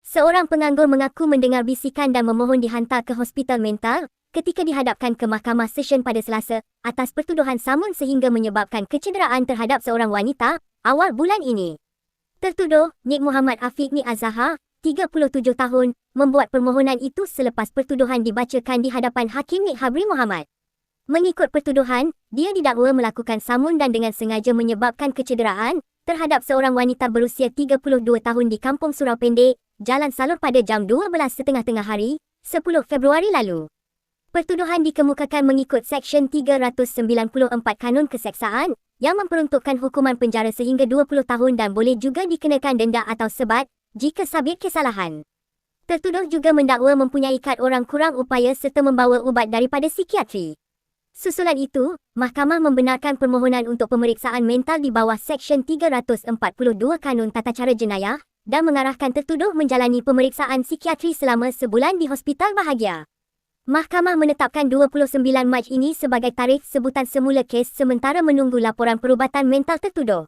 Seorang penganggur mengaku mendengar bisikan dan memohon dihantar ke hospital mental ketika dihadapkan ke Mahkamah Session pada Selasa atas pertuduhan samun sehingga menyebabkan kecederaan terhadap seorang wanita awal bulan ini. Tertuduh, Nik Muhammad Afiq Nik Azahar, 37 tahun, membuat permohonan itu selepas pertuduhan dibacakan di hadapan Hakim Nik Habri Muhammad. Mengikut pertuduhan, dia didakwa melakukan samun dan dengan sengaja menyebabkan kecederaan terhadap seorang wanita berusia 32 tahun di Kampung Surau Pendek, Jalan Salur pada jam 12.30 tengah hari, 10 Februari lalu. Pertuduhan dikemukakan mengikut Seksyen 394 Kanun Keseksaan yang memperuntukkan hukuman penjara sehingga 20 tahun dan boleh juga dikenakan denda atau sebat jika sabit kesalahan. Tertuduh juga mendakwa mempunyai kad orang kurang upaya serta membawa ubat daripada psikiatri. Susulan itu, mahkamah membenarkan permohonan untuk pemeriksaan mental di bawah Seksyen 342 Kanun Tata Cara Jenayah dan mengarahkan tertuduh menjalani pemeriksaan psikiatri selama sebulan di Hospital Bahagia. Mahkamah menetapkan 29 Mac ini sebagai tarikh sebutan semula kes sementara menunggu laporan perubatan mental tertuduh.